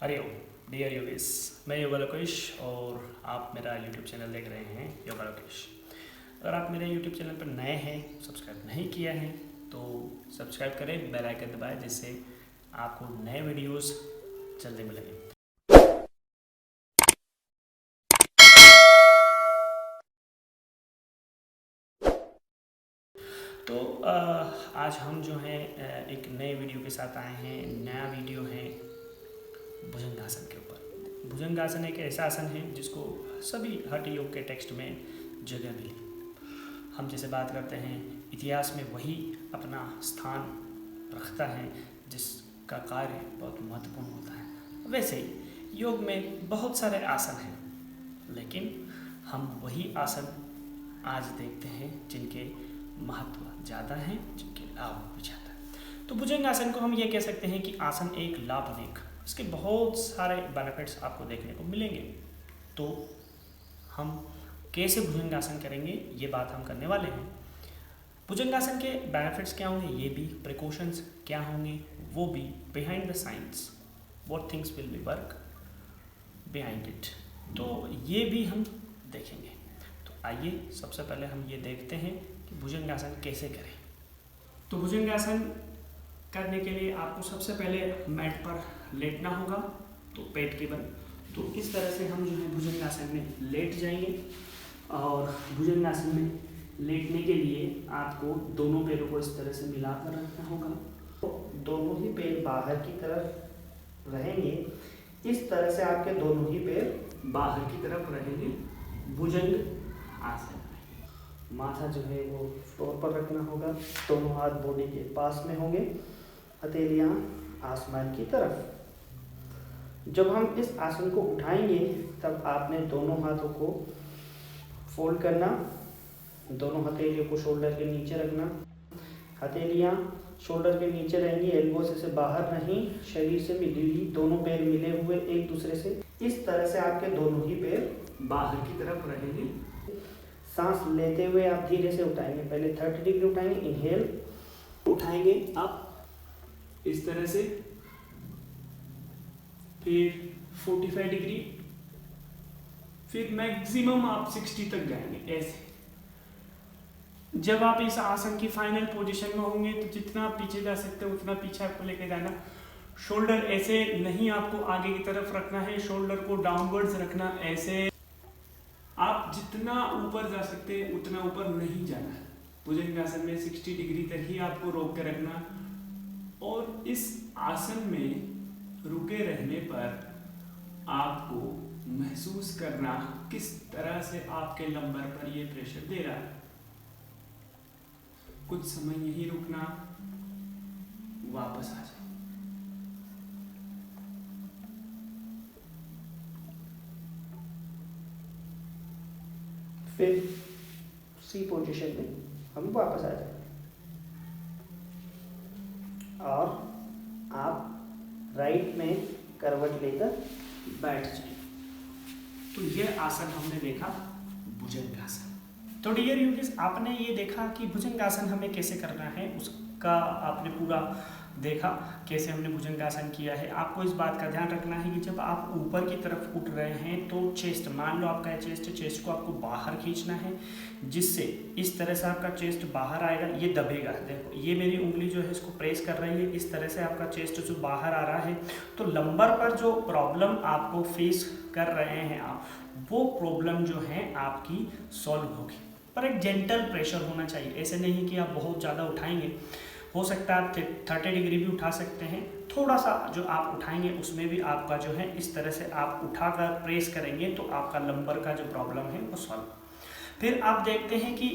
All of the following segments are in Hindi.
हरिओम डियर योगेश। मैं योगा लोकेश और आप मेरा यूट्यूब चैनल देख रहे हैं योगा लोकेश। अगर आप मेरे यूट्यूब चैनल पर नए हैं, सब्सक्राइब नहीं किया है तो सब्सक्राइब करें, बेल आइकन दबाएं जिससे आपको नए वीडियोस जल्दी मिलेंगे। तो आज हम जो हैं एक नए वीडियो के साथ आए हैं। नया वीडियो है भुजंगासन के ऊपर। भुजंगासन एक ऐसा आसन है जिसको सभी हठ योग के टेक्स्ट में जगह मिली। हम जैसे बात करते हैं, इतिहास में वही अपना स्थान रखता है जिसका कार्य बहुत महत्वपूर्ण होता है। वैसे ही योग में बहुत सारे आसन हैं, लेकिन हम वही आसन आज देखते हैं जिनके महत्व ज़्यादा हैं, जिनके लाभ भी ज़्यादा है। तो भुजंग आसन को हम ये कह सकते हैं कि आसन एक लाभ अनेक, इसके बहुत सारे बेनिफिट्स आपको देखने को मिलेंगे। तो हम कैसे भुजंगासन करेंगे ये बात हम करने वाले हैं। भुजंगासन के बेनिफिट्स क्या होंगे ये भी, प्रिकॉशंस क्या होंगे वो भी, behind the science what things will be work behind it, तो ये भी हम देखेंगे। तो आइए सबसे पहले हम ये देखते हैं कि भुजंगासन कैसे करें। तो भुजंगासन करने के लिए आपको सबसे पहले मैट पर लेटना होगा, तो पेट के बल। तो इस तरह से हम जो है भुजंगासन में लेट जाएंगे और भुजंगासन में लेटने के लिए आपको दोनों पैरों को इस तरह से मिलाकर रखना होगा। तो दोनों ही पैर बाहर की तरफ रहेंगे। इस तरह से आपके दोनों ही पैर बाहर की तरफ रहेंगे भुजंग आसन में। माथा जो है वो फ्लोर पर रखना होगा, दोनों हाथ बॉडी के पास में होंगे, हथेलियाँ आसमान की तरफ। जब हम इस आसन को उठाएंगे तब आपने दोनों हाथों को फोल्ड करना, दोनों हथेलियों को शोल्डर के नीचे रखना। हथेलियाँ शोल्डर के नीचे रहेंगी, एल्बो से बाहर नहीं, शरीर से मिली हुई, दोनों पैर मिले हुए एक दूसरे से। इस तरह से आपके दोनों ही पैर बाहर की तरफ रहेंगे। सांस लेते हुए आप धीरे से उठाएंगे। पहले 30 डिग्री उठाएंगे, इनहेल उठाएंगे आप इस तरह से, फिर 45 डिग्री, फिर मैक्सिमम आप 60 तक जाएंगे ऐसे। जब आप इस आसन की फाइनल पोजीशन में होंगे तो जितना आप पीछे जा सकते हैं उतना पीछे आपको लेके जाना। शोल्डर ऐसे नहीं आपको आगे की तरफ रखना है, शोल्डर को डाउनवर्ड्स रखना ऐसे। आप जितना ऊपर जा सकते हैं उतना ऊपर नहीं जाना है। भुजंगासन में 60 डिग्री तक ही आपको रोक के रखना। और इस आसन में रुके रहने पर आपको महसूस करना किस तरह से आपके लंबर पर ये प्रेशर दे रहा है। कुछ समय यही रुकना, वापस आ जाए। फिर सी पोजीशन में हम वापस आ जाए और आप राइट में करवट लेकर बैठ जाए। तो यह आसन हमने देखा भुजंगासन। तो डियर यूजर्स, आपने ये देखा कि भुजंगासन हमें कैसे करना है, उसका आपने पूरा देखा कैसे हमने भुजंगासन किया है। आपको इस बात का ध्यान रखना है कि जब आप ऊपर की तरफ उठ रहे हैं तो चेस्ट, मान लो आपका चेस्ट को आपको बाहर खींचना है, जिससे इस तरह से आपका चेस्ट बाहर आएगा, ये दबेगा। देखो ये मेरी उंगली जो है इसको प्रेस कर रही है, इस तरह से आपका चेस्ट जो बाहर आ रहा है। तो लंबर पर जो प्रॉब्लम आपको फेस कर रहे हैं आप, वो प्रॉब्लम जो है आपकी सॉल्व होगी। पर एक जेंटल प्रेशर होना चाहिए, ऐसे नहीं कि आप बहुत ज़्यादा उठाएंगे। हो सकता है आप 30 डिग्री भी उठा सकते हैं। थोड़ा सा जो आप उठाएंगे उसमें भी आपका जो है इस तरह से आप उठाकर प्रेस करेंगे तो आपका लंबर का जो प्रॉब्लम है वो सॉल्व। फिर आप देखते हैं कि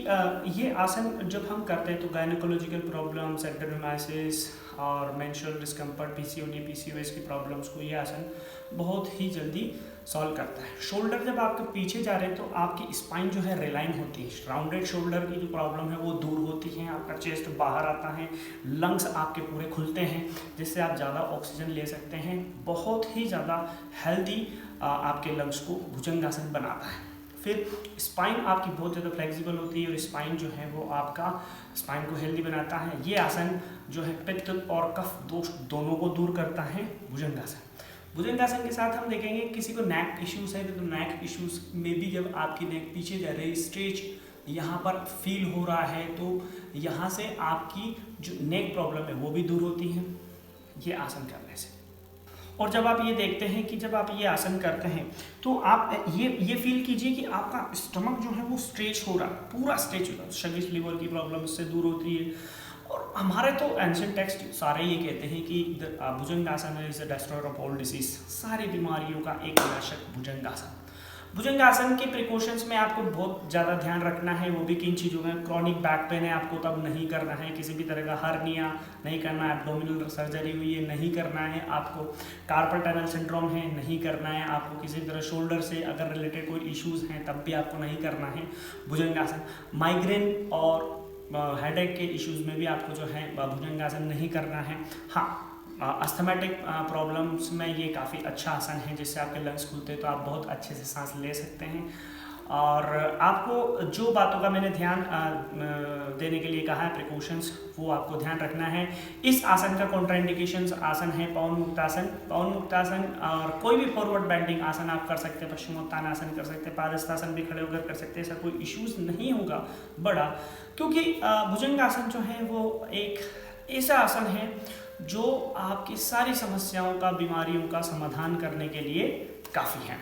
ये आसन जब हम करते हैं तो गायनेकोलॉजिकल प्रॉब्लम्स, एड्रेनोमाइसिस और मेंस्ट्रुअल डिस्कम्फर्ट, पीसीओडी, पीसीओएस की प्रॉब्लम्स को ये आसन बहुत ही जल्दी सॉल्व करता है। शोल्डर जब आपके पीछे जा रहे हैं तो आपकी स्पाइन जो है रिलाइन होती है, राउंडेड शोल्डर की जो प्रॉब्लम है वो दूर होती है, आपका चेस्ट बाहर आता है, लंग्स आपके पूरे खुलते हैं, जिससे आप ज़्यादा ऑक्सीजन ले सकते हैं। बहुत ही ज़्यादा हेल्दी आपके लंग्स को भुजंगासन बनाता है। फिर स्पाइन आपकी बहुत ज़्यादा फ्लेक्सिबल होती है और स्पाइन जो है वो आपका स्पाइन को हेल्दी बनाता है। ये आसन जो है पित्त और कफ दोष दोनों को दूर करता है, भुजंगासन। भुजंगासन के साथ हम देखेंगे किसी को नेक इश्यूज है तो नेक इश्यूज में भी जब आपकी नेक पीछे जा रही स्ट्रेच यहाँ पर फील हो रहा है तो यहाँ से आपकी जो नेक प्रॉब्लम है वो भी दूर होती है ये आसन करने से। और जब आप ये देखते हैं कि जब आप ये आसन करते हैं तो आप ये फील कीजिए कि आपका स्टमक जो है वो स्ट्रेच हो रहा है, पूरा स्ट्रेच हो रहा है, शगिश लिवर की प्रॉब्लम इससे दूर होती है। और हमारे तो एंशिएंट टेक्स्ट सारे ये कहते हैं कि Bhujangasana is the destroyer of all disease, सारी बीमारियों का एक नाशक भुजंगासन। भुजंगासन के प्रिकॉशंस में आपको बहुत ज़्यादा ध्यान रखना है, वो भी किन चीज़ों में, क्रॉनिक बैक पेन है आपको तब नहीं करना है, किसी भी तरह का हर्निया नहीं करना है, एब्डोमिनल सर्जरी हुई है नहीं करना है आपको, कार्पल टनल सिंड्रोम है नहीं करना है आपको, किसी तरह शोल्डर से अगर रिलेटेड कोई इश्यूज़ हैं तब भी आपको नहीं करना है भुजंगासन। माइग्रेन और हेडेक के इश्यूज़ में भी आपको जो है भुजंगासन नहीं करना है। हाँ, अस्थमेटिक प्रॉब्लम्स में ये काफ़ी अच्छा आसन है जिससे आपके लंग्स खुलते हैं तो आप बहुत अच्छे से सांस ले सकते हैं। और आपको जो बातों का मैंने ध्यान देने के लिए कहा है प्रिकॉशंस, वो आपको ध्यान रखना है। इस आसन का कॉन्ट्राइंडिकेशंस आसन है पवन मुक्तासन। पवन मुक्तासन और कोई भी फॉरवर्ड बेंडिंग आसन आप कर सकते हैं, पश्चिमोत्तानासन कर सकते हैं, पादहस्तासन भी खड़े होकर कर सकते हैं, ऐसा कोई इश्यूज नहीं होगा बड़ा, क्योंकि भुजंगासन जो है वो एक ऐसा आसन है जो आपकी सारी समस्याओं का, बीमारियों का समाधान करने के लिए काफ़ी है।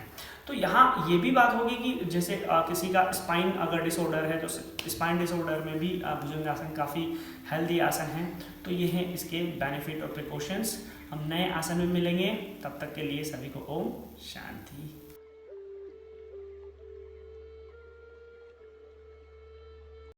तो यहाँ ये भी बात होगी कि जैसे किसी का स्पाइन अगर डिसऑर्डर है तो स्पाइन डिसऑर्डर में भी भुजंगासन काफ़ी हेल्दी आसन है। तो ये हैं इसके बेनिफिट और प्रिकॉशंस। हम नए आसन में मिलेंगे, तब तक के लिए सभी को ओम शांति।